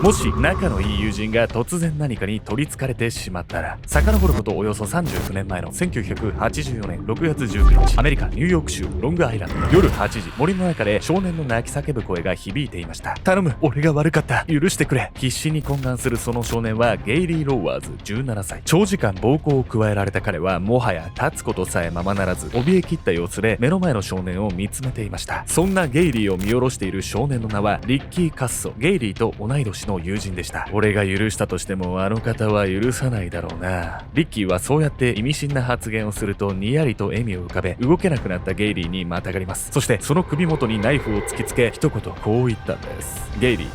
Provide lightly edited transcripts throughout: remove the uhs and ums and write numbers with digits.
もし仲のいい友人が突然何かに取り憑かれてしまったら、遡ることおよそ39年前の1984年6月19日、アメリカ・ニューヨーク州ロングアイランド、夜8時、森の中で少年の泣き叫ぶ声が響いていました。頼む、俺が悪かった、許してくれ。必死に懇願するその少年はゲイリー・ローワーズ17歳。長時間暴行を加えられた彼はもはや立つことさえままならず、怯え切った様子で目の前の少年を見つめていました。そんなゲイリーを見下ろしている少年の名はリッキー・カッソ。ゲイリーと同い年の友人でした。俺が許したとしてもあの方は許さないだろうな。リッキーはそうやって意味深な発言をするとにやりと笑みを浮かべ、動けなくなったゲイリーにまたがります。そしてその首元にナイフを突きつけ一言こう言ったんです。ゲイリー、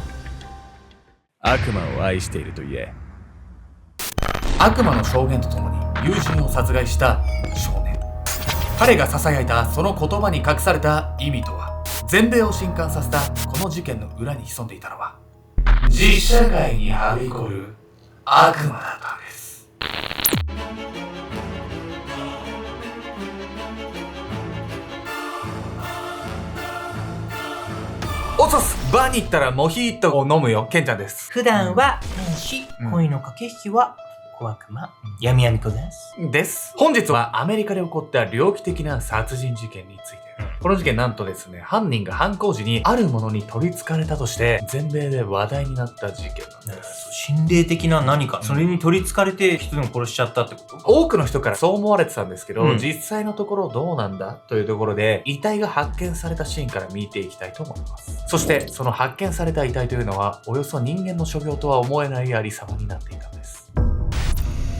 悪魔を愛していると言え。悪魔の証言とともに友人を殺害した少年。彼が囁いたその言葉に隠された意味とは。全米を震撼させたこの事件の裏に潜んでいたのは、実社会にはびこる悪魔だったんです。おっそす、バーに行ったらモヒートを飲むよ、ケンちゃんです。普段は天使、恋の駆け引きは小悪魔、闇闇子です。本日はアメリカで起こった猟奇的な殺人事件について。この事件なんとですね、犯人が犯行時にあるものに取り憑かれたとして全米で話題になった事件なんです。心霊的な何か、それに取り憑かれて人でも殺しちゃったってこと？多くの人からそう思われてたんですけど、実際のところどうなんだというところで、遺体が発見されたシーンから見ていきたいと思います。そしてその発見された遺体というのは、およそ人間の所業とは思えないありさまになっていたんです。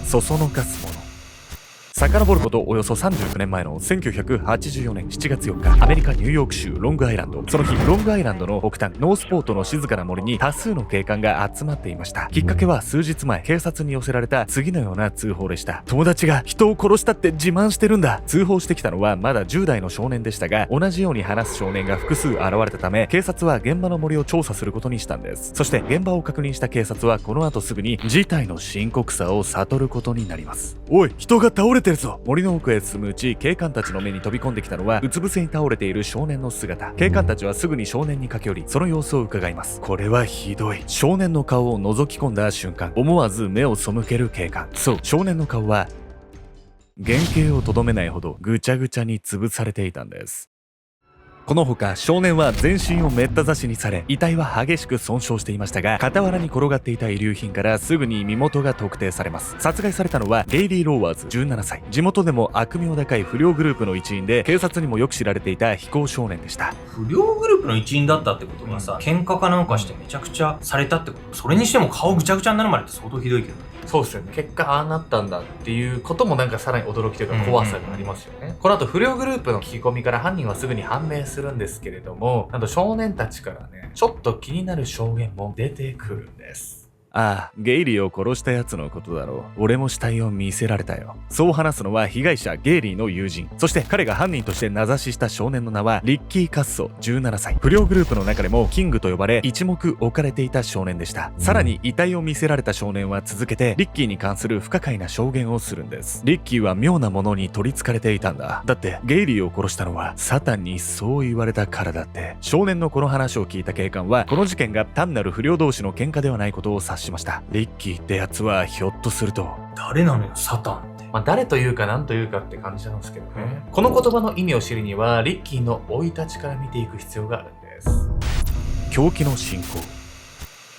そそのかすもの。遡ることおよそ39年前の1984年7月4日、アメリカ・ニューヨーク州ロングアイランド。その日、ロングアイランドの北端ノースポートの静かな森に多数の警官が集まっていました。きっかけは数日前、警察に寄せられた次のような通報でした。友達が人を殺したって自慢してるんだ。通報してきたのはまだ10代の少年でしたが、同じように話す少年が複数現れたため、警察は現場の森を調査することにしたんです。そして現場を確認した警察はこの後すぐに事態の深刻さを悟ることになります。おい、人が倒れてるぞ。森の奥へ進むうち、警官たちの目に飛び込んできたのはうつ伏せに倒れている少年の姿。警官たちはすぐに少年に駆け寄り、その様子を伺います。これはひどい。少年の顔を覗き込んだ瞬間、思わず目を背ける警官。そう、少年の顔は原型をとどめないほどぐちゃぐちゃに潰されていたんです。このほか少年は全身をめった刺しにされ、遺体は激しく損傷していましたが、傍らに転がっていた遺留品からすぐに身元が特定されます。殺害されたのはゲイリー・ローワーズ17歳。地元でも悪名高い不良グループの一員で、警察にもよく知られていた非行少年でした。不良グループの一員だったってことはさ、喧嘩かなんかしてめちゃくちゃされたってこと？それにしても顔ぐちゃぐちゃになるまでって相当ひどいけどね。そうですよね。結果ああなったんだっていうこともなんかさらに驚きというか怖さがありますよね。この後不良グループの聞き込みから犯人はすぐに判明するんですけれども、なんと少年たちからね、ちょっと気になる証言も出てくるんです。ああ、ゲイリーを殺したやつのことだろう。俺も死体を見せられたよ。そう話すのは被害者ゲイリーの友人。そして彼が犯人として名指しした少年の名はリッキー・カッソ17歳。不良グループの中でもキングと呼ばれ一目置かれていた少年でした。さらに遺体を見せられた少年は続けてリッキーに関する不可解な証言をするんです。リッキーは妙なものに取り憑かれていたんだ。だってゲイリーを殺したのはサタンにそう言われたからだって。少年のこの話を聞いた警官は、この事件が単なる不良同士の喧嘩ではないことを察しました。リッキーってやつはひょっとすると誰なのよ、サタンって。誰というか何というかって感じなんですけどね。この言葉の意味を知るにはリッキーの生い立ちから見ていく必要があるんです。狂気の信仰。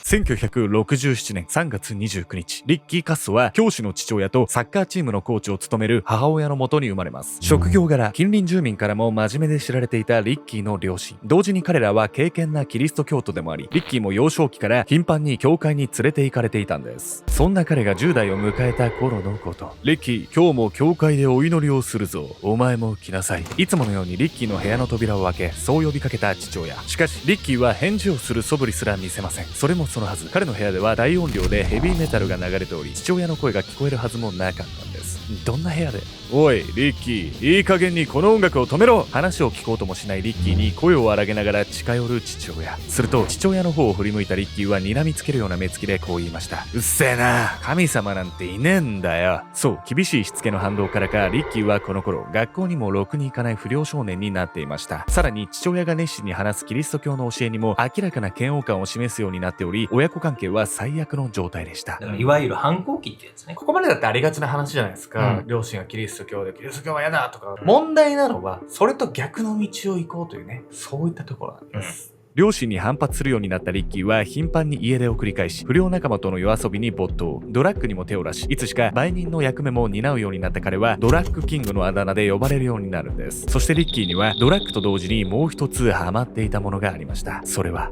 1967年3月29日、リッキー・カッソは教師の父親とサッカーチームのコーチを務める母親のもとに生まれます。職業柄、近隣住民からも真面目で知られていたリッキーの両親。同時に彼らは敬虔なキリスト教徒でもあり、リッキーも幼少期から頻繁に教会に連れて行かれていたんです。そんな彼が10代を迎えた頃のこと。リッキー、今日も教会でお祈りをするぞ。お前も来なさい。いつものようにリッキーの部屋の扉を開け、そう呼びかけた父親。しかし、リッキーは返事をする素振りすら見せません。それもそのはず。彼の部屋では大音量でヘビーメタルが流れており、父親の声が聞こえるはずもなかったんです。どんな部屋で？おい、リッキー、いい加減にこの音楽を止めろ。話を聞こうともしないリッキーに声を荒げながら近寄る父親。すると父親の方を振り向いたリッキーは睨みつけるような目つきでこう言いました。うっせえな、神様なんていねえんだよ。そう、厳しいしつけの反動からか、リッキーはこの頃学校にもろくに行かない不良少年になっていました。さらに父親が熱心に話すキリスト教の教えにも明らかな嫌悪感を示すようになっており、親子関係は最悪の状態でした。だからいわゆる反抗期ってやつね。ここまでだってありがちな話じゃないですか。両親がキリスト教でキリスト教は嫌だとか。問題なのは、それと逆の道を行こうというね、そういったところなんです。両親に反発するようになったリッキーは頻繁に家出を繰り返し、不良仲間との夜遊びに没頭、ドラッグにも手を出し、いつしか売人の役目も担うようになった彼はドラッグキングのあだ名で呼ばれるようになるんです。そしてリッキーにはドラッグと同時にもう一つハマっていたものがありました。それは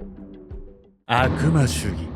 悪魔主義。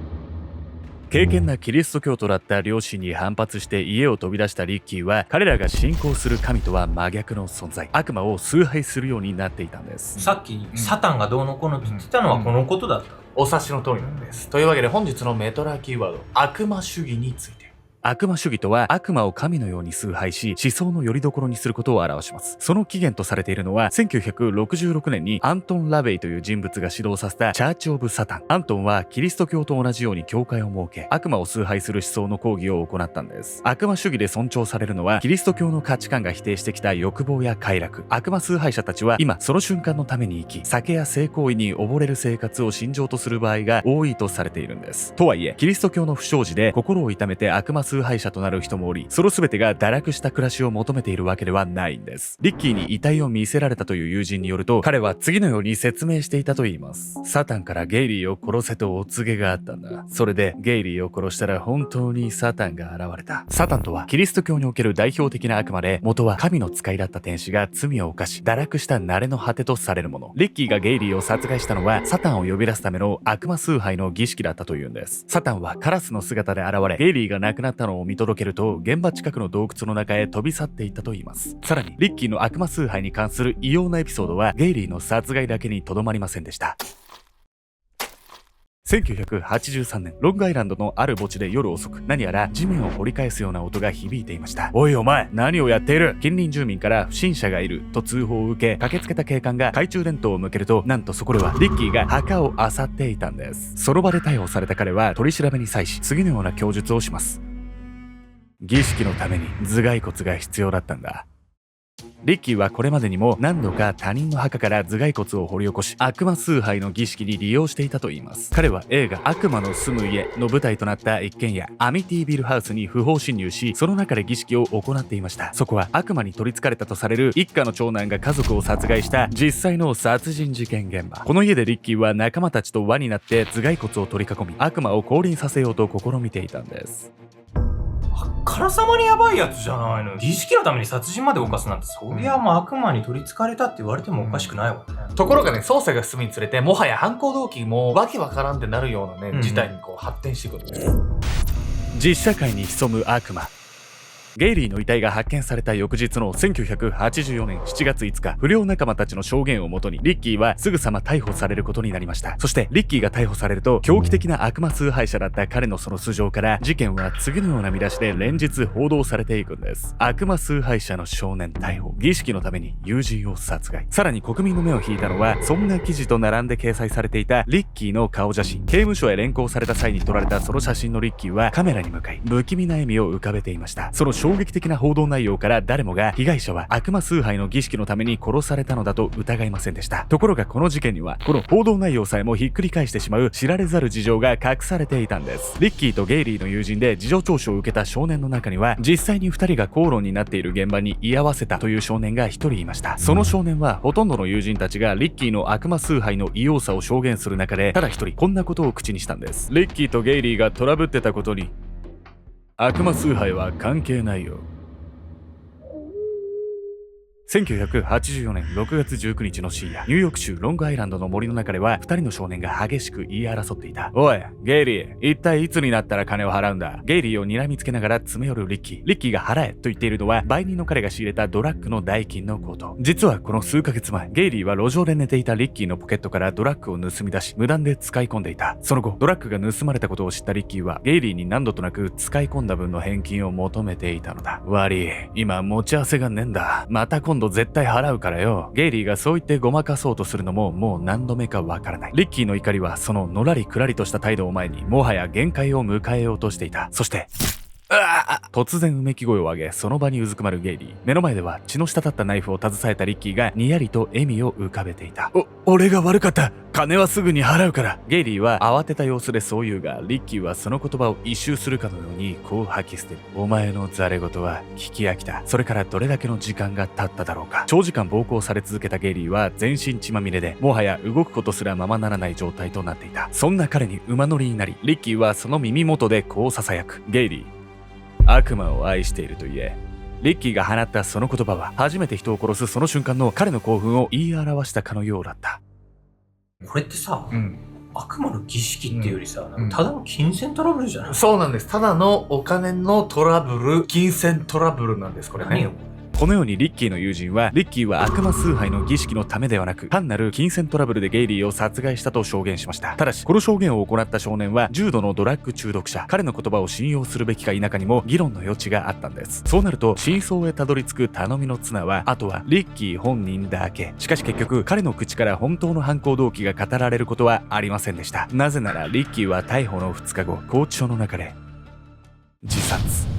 敬虔なキリスト教徒だった両親に反発して家を飛び出したリッキーは、彼らが信仰する神とは真逆の存在、悪魔を崇拝するようになっていたんです。さっきサタンがどうのこうのって言ってたのはこのことだった。お察しの通りなんです。というわけで本日のメトラキーワード、悪魔主義について。悪魔主義とは悪魔を神のように崇拝し思想の拠り所にすることを表します。その起源とされているのは1966年にアントン・ラベイという人物が指導させたチャーチ・オブ・サタン。アントンはキリスト教と同じように教会を設け、悪魔を崇拝する思想の講義を行ったんです。悪魔主義で尊重されるのはキリスト教の価値観が否定してきた欲望や快楽。悪魔崇拝者たちは今その瞬間のために生き、酒や性行為に溺れる生活を信条とする場合が多いとされているんです。とはいえキリスト教の不祥事で心を痛めて悪魔崇拝者となる人もおり、その全てが堕落した暮らしを求めているわけではないんです。リッキーに遺体を見せられたという友人によると、彼は次のように説明していたといいます。サタンからゲイリーを殺せとお告げがあったんだ。それでゲイリーを殺したら本当にサタンが現れた。サタンとはキリスト教における代表的な悪魔で、元は神の使いだった天使が罪を犯し堕落した慣れの果てとされるもの。リッキーがゲイリーを殺害したのはサタンを呼び出すための悪魔崇拝の儀式だったというんです。サタンはカラスの姿で現れ、ゲイリーが亡くなったのを見届けると現場近くの洞窟の中へ飛び去っていったといいます。さらにリッキーの悪魔崇拝に関する異様なエピソードはゲイリーの殺害だけにとどまりませんでした。1983年、ロングアイランドのある墓地で夜遅く、何やら地面を掘り返すような音が響いていました。おいお前、何をやっている？近隣住民から不審者がいると通報を受け、駆けつけた警官が懐中電灯を向けると、なんとそこではリッキーが墓を漁っていたんです。その場で逮捕された彼は取り調べに際し、次のような供述をします。儀式のために頭蓋骨が必要だったんだ。リッキーはこれまでにも何度か他人の墓から頭蓋骨を掘り起こし、悪魔崇拝の儀式に利用していたといいます。彼は映画悪魔の住む家の舞台となった一軒家アミティビルハウスに不法侵入し、その中で儀式を行っていました。そこは悪魔に取り憑かれたとされる一家の長男が家族を殺害した実際の殺人事件現場。この家でリッキーは仲間たちと輪になって頭蓋骨を取り囲み、悪魔を降臨させようと試みていたんです。あからさまにやばいやつじゃないの。儀式のために殺人まで犯すなんて、そりゃもう悪魔に取り憑かれたって言われてもおかしくないわね。ところがね、捜査が進むにつれて、もはや犯行動機もわけわからんってなるようなね、事態にこう発展していくんです。実社会に潜む悪魔。ゲイリーの遺体が発見された翌日の1984年7月5日、不良仲間たちの証言をもとにリッキーはすぐさま逮捕されることになりました。そしてリッキーが逮捕されると、狂気的な悪魔崇拝者だった彼のその素性から事件は次のような見出しで連日報道されていくんです。悪魔崇拝者の少年逮捕、儀式のために友人を殺害。さらに国民の目を引いたのは、そんな記事と並んで掲載されていたリッキーの顔写真。刑務所へ連行された際に撮られたその写真のリッキーはカメラに向かい不気味な笑みを浮かべていました。その衝撃的な報道内容から誰もが被害者は悪魔崇拝の儀式のために殺されたのだと疑いませんでした。ところがこの事件には、この報道内容さえもひっくり返してしまう知られざる事情が隠されていたんです。リッキーとゲイリーの友人で事情聴取を受けた少年の中には、実際に2人が口論になっている現場に居合わせたという少年が1人いました。その少年はほとんどの友人たちがリッキーの悪魔崇拝の異様さを証言する中で、ただ1人こんなことを口にしたんです。リッキーとゲイリーがトラブってたことに悪魔崇拝は関係ないよ。1984年6月19日の深夜、ニューヨーク州ロングアイランドの森の中では2人の少年が激しく言い争っていた。おい、ゲイリー、一体いつになったら金を払うんだ？ゲイリーを睨みつけながら詰め寄るリッキー。リッキーが払えと言っているのは、売人の彼が仕入れたドラッグの代金のこと。実はこの数ヶ月前、ゲイリーは路上で寝ていたリッキーのポケットからドラッグを盗み出し、無断で使い込んでいた。その後、ドラッグが盗まれたことを知ったリッキーは、ゲイリーに何度となく使い込んだ分の返金を求めていたのだ。悪い、今持ち合わせがねえんだ。また今度絶対払うからよ。ゲイリーがそう言ってごまかそうとするのももう何度目かわからない。リッキーの怒りはそののらりくらりとした態度を前にもはや限界を迎えようとしていた。そして突然うめき声を上げ、その場にうずくまるゲイリー。目の前では血の滴ったナイフを携えたリッキーがにやりと笑みを浮かべていた。俺が悪かった。金はすぐに払うから。ゲイリーは慌てた様子でそう言うが、リッキーはその言葉を一周するかのようにこう吐き捨てる。お前のザレ言は聞き飽きた。それからどれだけの時間が経っただろうか。長時間暴行され続けたゲイリーは全身血まみれで、もはや動くことすらままならない状態となっていた。そんな彼に馬乗りになり、リッキーはその耳元でこう囁く。ゲイリー、悪魔を愛していると言え。リッキーが放ったその言葉は初めて人を殺すその瞬間の彼の興奮を言い表したかのようだった。これってさ、悪魔の儀式っていうよりさ、うんただの金銭トラブルじゃない？そうなんです。ただのお金のトラブル、金銭トラブルなんです、これね。このようにリッキーの友人は、リッキーは悪魔崇拝の儀式のためではなく、単なる金銭トラブルでゲイリーを殺害したと証言しました。ただし、この証言を行った少年は重度のドラッグ中毒者。彼の言葉を信用するべきか否かにも議論の余地があったんです。そうなると、真相へたどり着く頼みの綱は、あとはリッキー本人だけ。しかし結局、彼の口から本当の犯行動機が語られることはありませんでした。なぜなら、リッキーは逮捕の2日後、拘置所の中で自殺。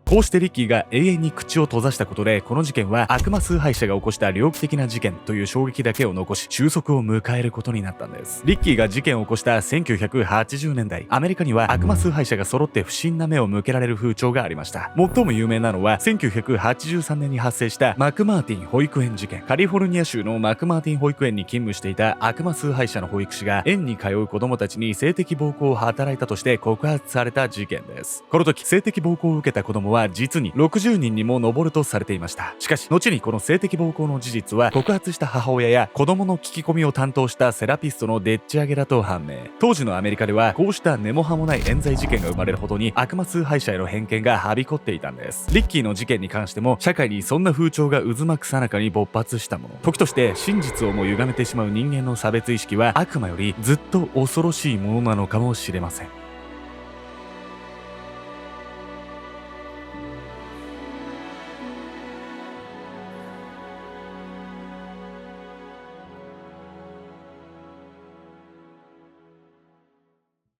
こうしてリッキーが永遠に口を閉ざしたことで、この事件は悪魔崇拝者が起こした猟奇的な事件という衝撃だけを残し、収束を迎えることになったんです。リッキーが事件を起こした1980年代、アメリカには悪魔崇拝者が揃って不審な目を向けられる風潮がありました。最も有名なのは、1983年に発生したマクマーティン保育園事件。カリフォルニア州のマクマーティン保育園に勤務していた悪魔崇拝者の保育士が、園に通う子供たちに性的暴行を働いたとして告発された事件です。この時、性的暴行を受けた子供は実に60人にも上るとされていました。しかし、後にこの性的暴行の事実は告発した母親や子供の聞き込みを担当したセラピストのでっち上げだと判明。当時のアメリカではこうした根も葉もない冤罪事件が生まれるほどに悪魔崇拝者への偏見がはびこっていたんです。リッキーの事件に関しても社会にそんな風潮が渦巻く最中に勃発したもの。時として真実をも歪めてしまう人間の差別意識は悪魔よりずっと恐ろしいものなのかもしれません。